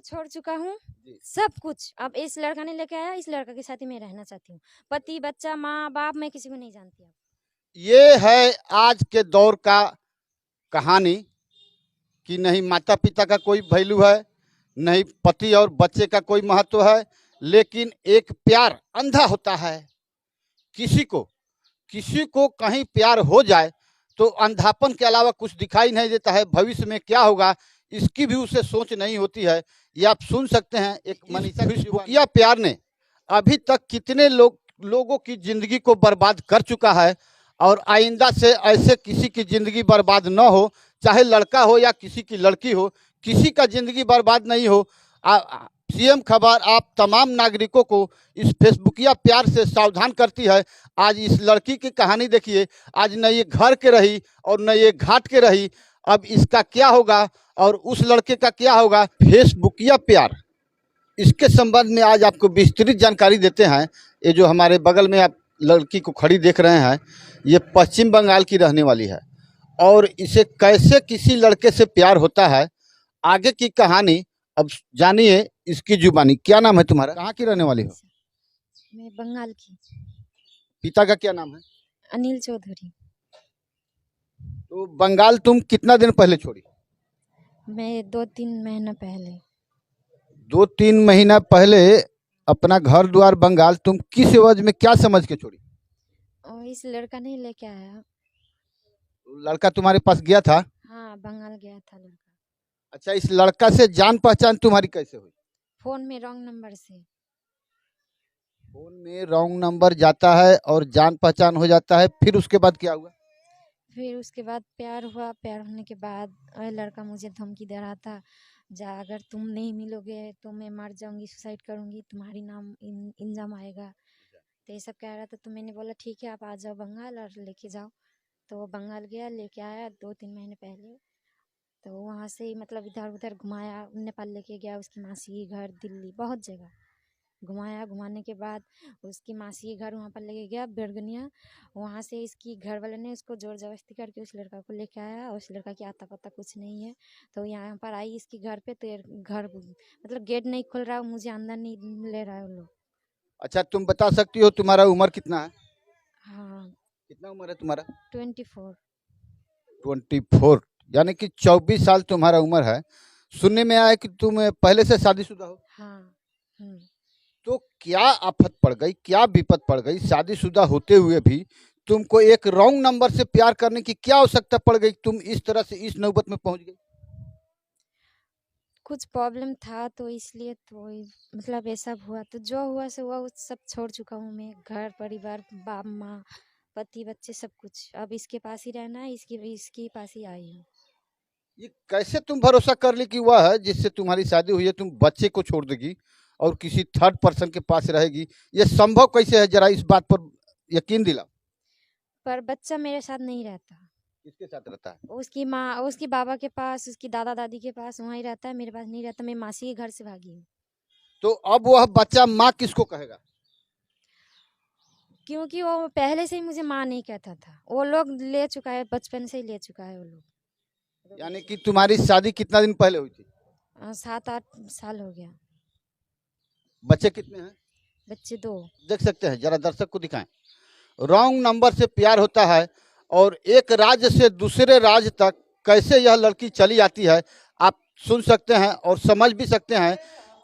कुछ छोड़ चुका हूँ, जी। सब कुछ। अब इस लड़का ने लेके आया, इस लड़का के साथ ही मैं रहना चाहती हूँ। पति बच्चा माँ बाप मैं किसी को नहीं जानती अब। ये है आज के दौर का कहानी कि नहीं माता पिता का कोई वैल्यू है, नहीं पति और बच्चे का कोई महत्व है, लेकिन एक प्यार अंधा होता है। किसी को कहीं प्यार हो जाए तो अंधापन के अलावा कुछ दिखाई नहीं देता है। भविष्य में क्या होगा इसकी भी उसे सोच नहीं होती है। ये आप सुन सकते हैं एक मनीषा फेसबुकिया प्यार ने अभी तक कितने लोगों की जिंदगी को बर्बाद कर चुका है, और आइंदा से ऐसे किसी की जिंदगी बर्बाद न हो, चाहे लड़का हो या किसी की लड़की हो, किसी का जिंदगी बर्बाद नहीं हो। सीएम खबर आप तमाम नागरिकों को इस फेसबुकिया प्यार से सावधान करती है। आज इस लड़की की कहानी देखिए, आज न ये घर के रही और न ये घाट के रही। अब इसका क्या होगा और उस लड़के का क्या होगा। फेसबुकिया प्यार, इसके संबंध में आज आपको विस्तृत जानकारी देते हैं। ये जो हमारे बगल में आप लड़की को खड़ी देख रहे हैं, ये पश्चिम बंगाल की रहने वाली है, और इसे कैसे किसी लड़के से प्यार होता है, आगे की कहानी अब जानिए इसकी जुबानी। क्या नाम है तुम्हारा, कहाँ की रहने वाली हो? मैं बंगाल की। पिता का क्या नाम है? अनिल चौधरी। तो बंगाल तुम कितना दिन पहले छोड़ी? मैं 2-3 महीना पहले। 2-3 महीना पहले अपना घर द्वार बंगाल, तुम किस एवज में क्या समझ के छोड़ी? और इस लड़का नहीं लेके आया। लड़का तुम्हारे पास गया था? हाँ, बंगाल गया था लड़का। अच्छा, इस लड़का से जान पहचान तुम्हारी कैसे हुई? फोन में रॉन्ग नंबर से। फोन में रॉन्ग नंबर जाता है और जान पहचान हो जाता है, फिर उसके बाद क्या हुआ? फिर उसके बाद प्यार हुआ। प्यार होने के बाद लड़का मुझे धमकी दे रहा था, जा अगर तुम नहीं मिलोगे तो मैं मर जाऊंगी, सुसाइड करूंगी, तुम्हारी नाम इंजाम आएगा। तो ये सब कह रहा था। तो मैंने बोला ठीक है आप आ जाओ बंगाल और लेके जाओ। तो वो बंगाल गया, लेके आया 2-3 महीने पहले। तो वहाँ से ही मतलब इधर उधर घुमाया, नेपाल लेके गया, उसकी मासी के घर, दिल्ली, बहुत जगह घुमाया। घुमाने के बाद उसकी मासी के घर वहाँ पर लेके गया बेरगनिया। वहाँ से इसकी घर वाले ने उसको जोर जबरदस्ती करके उस लड़का को लेके आया। उस लड़का की आता पता कुछ नहीं है। तो यहाँ पर आई इसके घर पे, तो घर मतलब गेट नहीं खोल रहा, मुझे अंदर नहीं ले रहा है वो लोग। अच्छा, तुम बता सकती हो तुम्हारा उम्र कितना है? हाँ, कितना उम्र है तुम्हारा? 24। 24, यानी कि 24 साल तुम्हारा उम्र है। सुनने में आया कि तुम पहले से शादीशुदा हो। हाँ। तो क्या आफत पड़ गई, क्या विपत पड़ गई, शादीशुदा होते हुए भी तुमको एक रॉन्ग नंबर से प्यार करने की क्या आवश्यकता पड़ गई, तुम इस तरह से इस नौबत में पहुंच गई? कुछ प्रॉब्लम था तो इसलिए तो मतलब ऐसा हुआ। तो जो हुआ सो हुआ, सब छोड़ चुका हूँ मैं। घर परिवार, बाप माँ, पति बच्चे, सब कुछ। अब इसके पास ही रहना है, इसके पास ही आई हूँ। ये कैसे तुम भरोसा कर ली कि वह है जिससे तुम्हारी शादी हुई है, तुम बच्चे को छोड़ देगी और किसी थर्ड पर्सन के पास रहेगी? ये संभव कैसे है, जरा इस बात पर यकीन दिलाओ। पर बच्चा मेरे साथ नहीं रहता। किसके साथ रहता है? उसकी माँ, उसकी बाबा के पास, उसकी दादा दादी के पास, वहीं रहता है, मेरे पास नहीं रहता। मैं मासी के घर से भागी हूँ। तो अब वह बच्चा माँ किसको कहेगा? क्योंकि वो पहले से ही मुझे माँ नहीं कहता था। वो लोग ले चुका है, बचपन से ही ले चुका है वो लोग। यानी कि तुम्हारी शादी कितना दिन पहले हुई थी? 7-8 साल हो गया। बच्चे कितने हैं? बच्चे 2। देख सकते हैं, जरा दर्शक को दिखाएं। रॉन्ग नंबर से प्यार होता है और एक राज्य से दूसरे राज्य तक कैसे यह लड़की चली आती है, आप सुन सकते हैं और समझ भी सकते हैं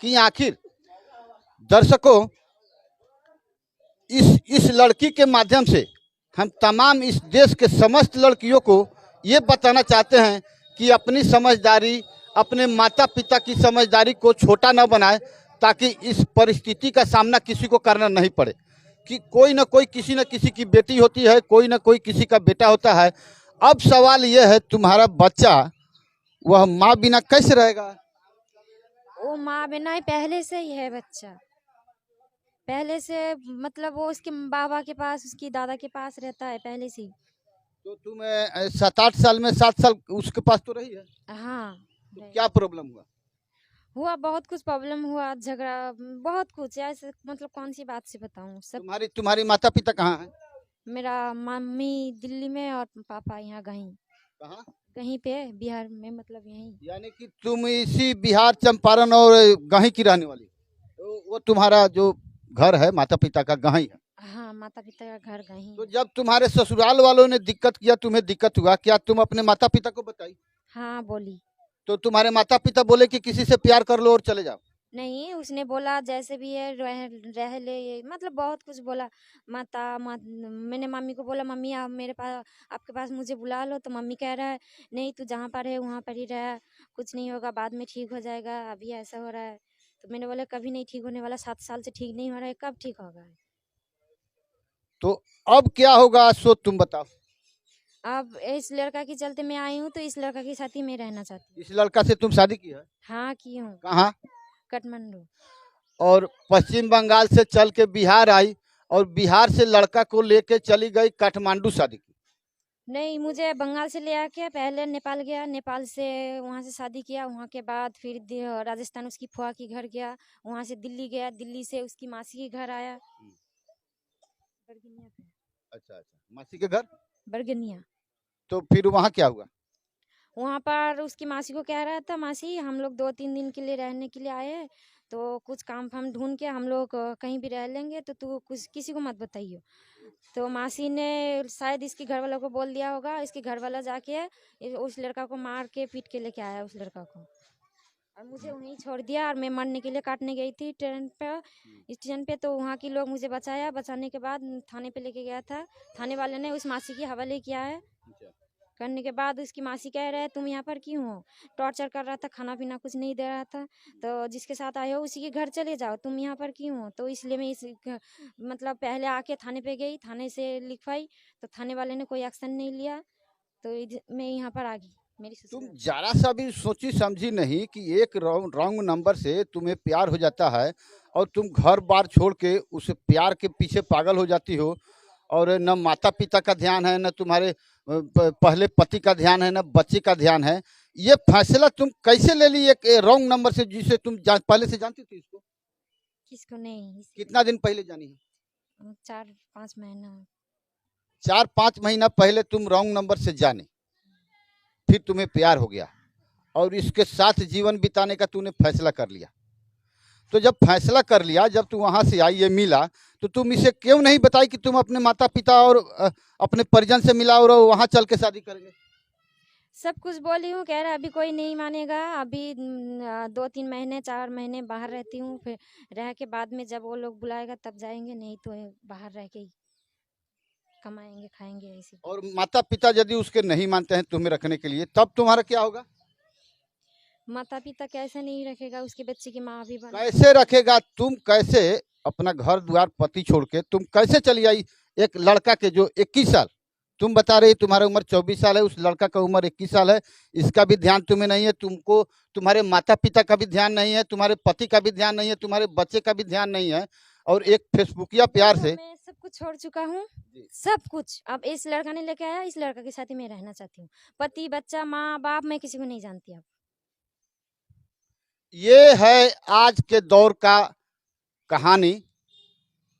कि आखिर दर्शकों इस लड़की के माध्यम से हम तमाम इस देश के समस्त लड़कियों को ये बताना चाहते हैं कि अपनी समझदारी, अपने माता पिता की समझदारी को छोटा न बनाए, ताकि इस परिस्थिति का सामना किसी को करना नहीं पड़े। कि कोई ना कोई किसी न किसी की बेटी होती है, कोई ना कोई किसी का बेटा होता है। अब सवाल यह है, तुम्हारा बच्चा वह माँ बिना कैसे रहेगा? वो माँ बिना ही पहले से ही है बच्चा। पहले से मतलब वो उसके बाबा के पास, उसकी दादा के पास रहता है पहले से ही। तो तुम 7-8 साल में 7 साल उसके पास तो रही है। हाँ, तो क्या प्रॉब्लम हुआ? हुआ बहुत कुछ प्रॉब्लम हुआ, झगड़ा, बहुत कुछ ऐसे। मतलब कौन सी बात से बताऊं सब। तुम्हारी माता पिता कहाँ हैं? मेरा मम्मी दिल्ली में और पापा यहाँ गई। कहाँ? कहीं पे बिहार में, मतलब यहीं। यानी कि तुम इसी बिहार चंपारण और गहीं की रहने वाली हो। वो तुम्हारा जो घर है माता पिता का गहीं है। हाँ, माता पिता का घर कहीं तो है। जब तुम्हारे ससुराल वालों ने दिक्कत किया, तुम्हें दिक्कत हुआ, क्या तुम अपने माता पिता को बताई? हाँ, बोली। तो तुम्हारे माता पिता बोले कि किसी से प्यार कर लो और चले जाओ? नहीं, उसने बोला जैसे भी है रह ले, ये मतलब बहुत कुछ बोला। मैंने मम्मी को बोला, मम्मी आप मेरे पास, आपके पास मुझे बुला लो, तो मम्मी कह रहा है नहीं, तू जहाँ पर है वहाँ पर ही रह, कुछ नहीं होगा, बाद में ठीक हो जाएगा, अभी ऐसा हो रहा है। तो मैंने बोला कभी नहीं ठीक होने वाला, 7 साल से ठीक नहीं हो रहा है, कब ठीक होगा। तो अब क्या होगा सो तुम बताओ। अब इस लड़का के चलते मैं आई हूँ, तो इस लड़का के साथ ही मैं रहना चाहती हूँ। इस लड़का से तुम शादी की है? हाँ, की हूँ। कहाँ? काठमांडू। और पश्चिम बंगाल से चल के बिहार आई और बिहार से लड़का को लेके चली गई काठमांडू शादी की? नहीं, मुझे बंगाल से ले आके पहले नेपाल गया, नेपाल से वहाँ से शादी किया, वहाँ के बाद फिर राजस्थान उसकी फुआ की घर गया, वहाँ से दिल्ली गया, दिल्ली से उसकी मासी के घर आया। बरगनिया पे। अच्छा अच्छा, मासी के घर। बरगनिया। तो फिर वहाँ क्या हुआ? वहाँ पर उसकी मासी को कह रहा था, मासी हम लोग 2-3 दिन के लिए रहने के लिए आए हैं, तो कुछ काम फाम ढूंढ के हम लोग कहीं भी रह लेंगे, तो तू कुछ किसी को मत बताइयो। तो मासी ने शायद इसके घर वालों को बोल दिया होगा, इसके घर वाला जाके उस लड़का को मार के पीट के लेके आया उस लड़का को, और मुझे वहीं छोड़ दिया, और मैं मरने के लिए काटने गई थी ट्रेन पे, स्टेशन पे, तो वहाँ के लोग मुझे बचाया, बचाने के बाद थाने पे लेके गया था, थाने वाले ने उस मासी की हवाले किया है। करने के बाद उसकी मासी कह रहे तुम यहाँ पर क्यों हो, टॉर्चर कर रहा था, खाना पीना कुछ नहीं दे रहा था, तो जिसके साथ आए हो उसी के घर चले जाओ, तुम यहाँ पर क्यों हो, तो इसलिए मैं मतलब पहले आके थाने पे गई, थाने से लिखवाई, तो थाने वाले ने कोई एक्शन नहीं लिया, तो मैं यहाँ पर आ गई मेरी तुम ससुराल। जरा सा भी सोची समझी नहीं कि एक रॉन्ग नंबर से तुम्हें प्यार हो जाता है और तुम घर बार छोड़ के उस प्यार के पीछे पागल हो जाती हो, और न माता पिता का ध्यान है, न तुम्हारे पहले पति का ध्यान है, न बच्चे का ध्यान है। ये फैसला तुम कैसे ले ली एक रॉन्ग नंबर से, जिसे तुम पहले से जानती थी इसको? किसको नहीं, कितना दिन पहले जानी है? 4-5 महीना। 4-5 महीना पहले तुम रॉन्ग नंबर से जाने, फिर तुम्हें प्यार हो गया और इसके साथ जीवन बिताने का तूने फैसला कर लिया। तो जब फैसला कर लिया, जब तू वहां से आई, ये मिला, तो तुम इसे क्यों नहीं बताई कि तुम अपने माता पिता और अपने परिजन से मिला और वहां चल के शादी करेंगे? सब कुछ बोली हूँ, कह रहा अभी कोई नहीं मानेगा, अभी 2-3 महीने 4 महीने बाहर रहती हूँ, फिर रह के बाद में जब वो लोग बुलाएगा तब जाएंगे, नहीं तो बाहर रह के ही कमाएंगे खाएंगे ऐसे। और माता पिता यदि उसके नहीं मानते हैं तुम्हें रखने के लिए, तब तुम्हारा क्या होगा? माता पिता कैसे नहीं रखेगा, उसके बच्चे की माँ भी बन। कैसे रखेगा? तुम कैसे अपना घर द्वार पति छोड़ के तुम कैसे चली आई? एक लड़का के जो 21 साल, तुम बता रही तुम्हारा उम्र 24 साल है, उस लड़का का उम्र 21 साल है, इसका भी ध्यान तुम्हें नहीं है, तुमको तुम्हारे माता पिता का भी ध्यान नहीं है, तुम्हारे पति का भी ध्यान नहीं है, तुम्हारे बच्चे का भी ध्यान नहीं है, और एक फेसबुकिया प्यार से। मैं सब कुछ छोड़ चुका हूँ, सब कुछ। अब इस लड़का ने लेके आया, इस लड़का के साथ ही मैं रहना चाहती हूँ, पति बच्चा माँ बाप मैं किसी को नहीं जानती अब। ये है आज के दौर का कहानी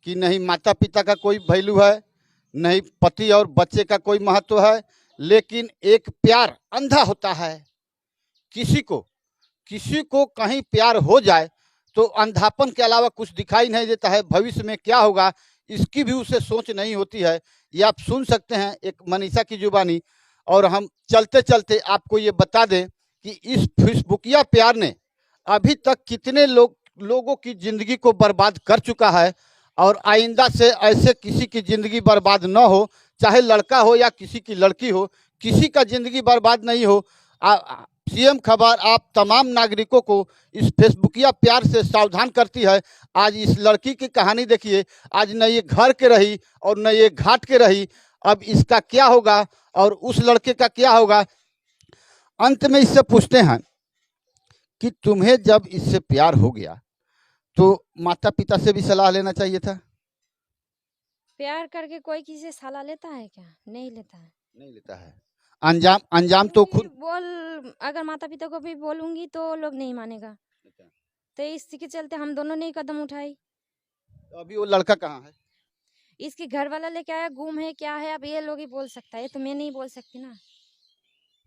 कि नहीं माता पिता का कोई वैल्यू है, नहीं पति और बच्चे का कोई महत्व है, लेकिन एक प्यार अंधा होता है। किसी को कहीं प्यार हो जाए तो अंधापन के अलावा कुछ दिखाई नहीं देता है, भविष्य में क्या होगा इसकी भी उसे सोच नहीं होती है। ये आप सुन सकते हैं एक मनीषा की जुबानी। और हम चलते चलते आपको ये बता दें कि इस फेसबुकिया प्यार ने अभी तक कितने लोगों की जिंदगी को बर्बाद कर चुका है, और आइंदा से ऐसे किसी की जिंदगी बर्बाद न हो, चाहे लड़का हो या किसी की लड़की हो, किसी का जिंदगी बर्बाद नहीं हो। सीएम खबर आप तमाम नागरिकों को इस फेसबुकिया प्यार से सावधान करती है। आज इस लड़की की कहानी देखिए, आज न ये घर के रही और न ये घाट के रही, अब इसका क्या होगा और उस लड़के का क्या होगा। अंत में इससे पूछते हैं कि तुम्हें जब इससे प्यार हो गया तो माता पिता से भी सलाह लेना चाहिए था? प्यार करके कोई किसी से सलाह लेता है क्या? नहीं लेता है। नहीं लेता है। अंजाम अंजाम तो क्योंकि खुद। अगर माता पिता को भी बोलूंगी तो लोग नहीं मानेगा, तो इसी के चलते हम दोनों ने ही कदम उठाई। तो अभी वो लड़का कहाँ है? इसके घर वाला लेके आया, गुम है क्या है, अब ये लोग ही बोल सकता है, ये तो मैं नहीं बोल सकती ना।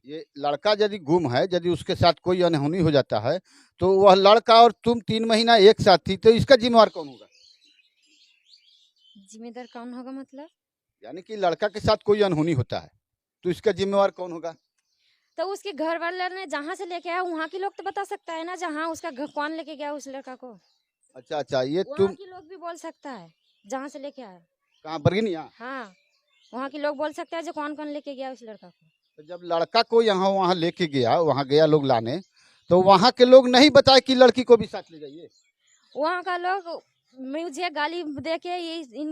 ये लड़का यदि गुम है, यदि उसके साथ कोई अनहोनी हो जाता है, तो वह लड़का और तुम 3 महीना एक साथ थी, तो इसका जिम्मेवार कौन होगा? जिम्मेदार कौन होगा मतलब? यानी कि लड़का के साथ कोई अनहोनी होता है, तो इसका जिम्मेवार कौन होगा? तो उसके घर वाले ने जहाँ से लेके आया वहाँ के लोग तो बता सकता है ना, जहाँ उसका कौन लेके गया उस लड़का को। अच्छा अच्छा, ये वहाँ तुम के लोग भी बोल सकता है जहाँ से लेके आया। कहाँ, बरगिनिया? हाँ, वहाँ के लोग बोल सकते हैं जो कौन कौन लेके गया उस लड़का को। तो जब लड़का को यहाँ वहाँ लेके गया, वहाँ गया लोग लाने, तो वहाँ के लोग नहीं बताए कि लड़की को भी साथ ले जाइए? वहाँ का लोग मुझे गाली दे के,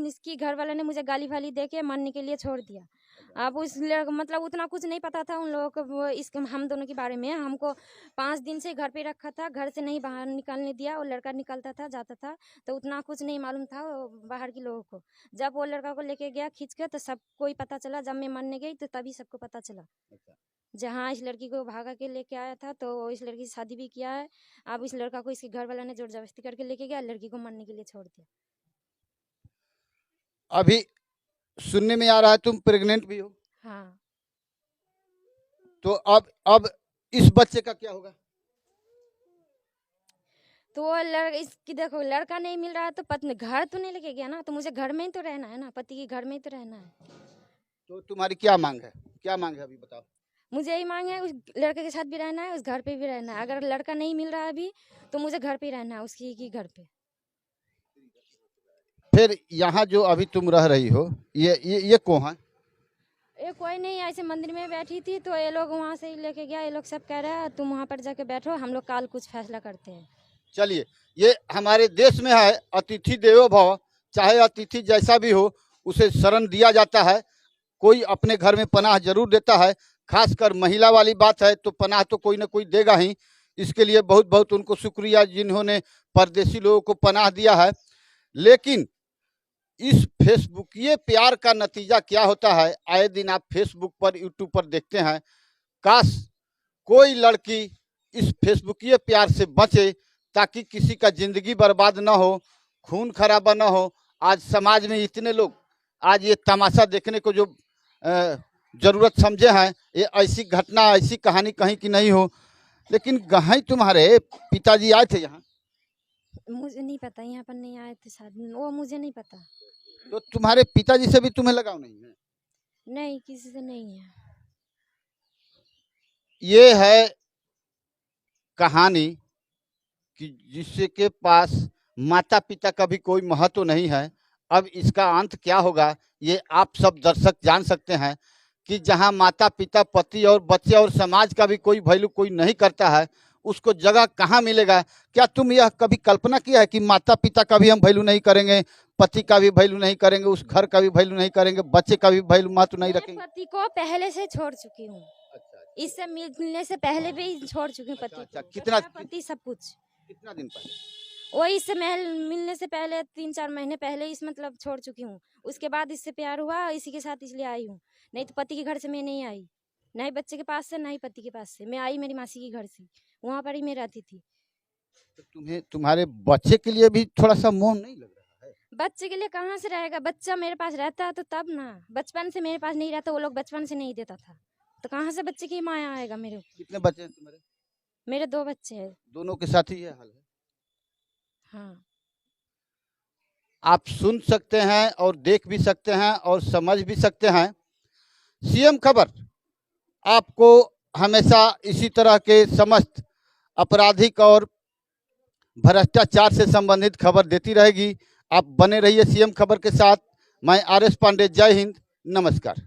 इसकी घर वाले ने मुझे गाली वाली दे के मारने के लिए छोड़ दिया। अब उस मतलब उतना कुछ नहीं पता था उन लोगों को, वो इस हम दोनों के बारे में। हमको 5 दिन से घर पे रखा था, घर से नहीं बाहर निकलने दिया। वो लड़का निकलता था जाता था, तो उतना कुछ नहीं मालूम था बाहर के लोगों को। जब वो लड़का को लेके गया खींच के, तो सबको ही पता चला। जब मैं मरने गई तो तभी सबको पता चला। जहाँ इस लड़की को भागा के लेके आया था, तो इस लड़की से शादी भी किया है। अब इस लड़का को इसके घर वाला ने जोर जबरदस्ती करके लेके गया, लड़की को मरने के लिए छोड़ दिया। अभी सुनने में आ रहा है तुम प्रेग्नेंट भी हो? हाँ। तो अब इस बच्चे का क्या होगा? तो वो इसकी देखो, लड़का नहीं मिल रहा है तो पत्नी घर तो नहीं लेके गया ना, तो मुझे घर में ही तो रहना है ना, पति के घर में ही तो रहना है। तो तुम्हारी क्या मांग है, क्या मांग है अभी बताओ? मुझे यही मांग है, उस लड़के के साथ भी रहना है, उस घर पे भी रहना है। अगर लड़का नहीं मिल रहा है अभी, तो मुझे घर पे ही रहना है, उसकी की घर पे। फिर यहाँ जो अभी तुम रह रही हो, ये कौन है? ये कोई नहीं, ऐसे मंदिर में बैठी थी तो ये लोग वहाँ से ही लेके गया। ये लोग सब कह रहे हैं तुम वहाँ पर जाके बैठो, हम लोग कल कुछ फैसला करते हैं। चलिए, ये हमारे देश में है, अतिथि देवो भव। चाहे अतिथि जैसा भी हो, उसे शरण दिया जाता है। कोई अपने घर में पनाह जरूर देता है, खासकर महिला वाली बात है तो पनाह तो कोई ना कोई देगा ही। इसके लिए बहुत बहुत उनको शुक्रिया जिन्होंने परदेशी लोगों को पनाह दिया है। लेकिन इस फेसबुकीय प्यार का नतीजा क्या होता है, आए दिन आप फेसबुक पर, यूट्यूब पर देखते हैं। काश कोई लड़की इस फेसबुकीय प्यार से बचे, ताकि किसी का जिंदगी बर्बाद ना हो, खून खराबा ना हो। आज समाज में इतने लोग आज ये तमाशा देखने को जो जरूरत समझे हैं, ये ऐसी घटना, ऐसी कहानी कहीं की नहीं हो। लेकिन कहीं तुम्हारे पिताजी आए थे यहाँ? मुझे नहीं पता, यहाँ पर नहीं आए थे शायद, वो मुझे नहीं पता। तो तुम्हारे पिताजी से भी तुम्हें लगाव नहीं है? नहीं, किसी से नहीं है। ये है कहानी कि जिसके के पास माता पिता का भी कोई महत्व नहीं है। अब इसका अंत क्या होगा, ये आप सब दर्शक जान सकते हैं कि जहां माता पिता, पति और बच्चे और समाज का भी कोई वैल्यू कोई नहीं करता है, उसको जगह कहाँ मिलेगा? क्या तुम यह कभी कल्पना किया है कि माता पिता का भी हम वैल्यू नहीं करेंगे, पति का भी वैल्यू नहीं करेंगे, उस घर का भी वैल्यू नहीं करेंगे, बच्चे का भी वैल्यू महत्व नहीं रखेंगे? पति को पहले से छोड़ चुकी हूँ। अच्छा, इससे मिलने से पहले भी छोड़ चुकी हूँ पति अच्छा, को। कितना पति सब कुछ। कितना दिन पहले? वही इससे मिलने से पहले 3-4 महीने पहले इस मतलब छोड़ चुकी हूँ। उसके बाद इससे प्यार हुआ, इसी के साथ इसलिए आई हूँ। नहीं तो पति के घर से मैं नहीं आई, ना ही बच्चे के पास से, ना ही पति के पास से। मैं आई मेरी मासी के घर से, वहाँ पर ही मैं रहती थी। तो तुम्हें तुम्हारे बच्चे के लिए भी थोड़ा सा मोह नहीं लग रहा है? बच्चे के लिए कहाँ से रहेगा, बच्चा मेरे पास रहता तो तब ना। बचपन से मेरे पास नहीं रहता, वो लोग बचपन से नहीं देता था, तो कहाँ से बच्चे की माया आएगा मेरे ऊपर? कितने बच्चे हैं तुम्हारे? मेरे 2 बच्चे हैं। दोनों के साथ ही ये हाल है? हाँ। आप सुन सकते हैं और देख भी सकते हैं और समझ भी सकते हैं। सीएम खबर आपको हमेशा इसी तरह के समस्त आपराधिक और भ्रष्टाचार से संबंधित खबर देती रहेगी। आप बने रहिए सीएम खबर के साथ। मैं आर एस पांडे, जय हिंद, नमस्कार।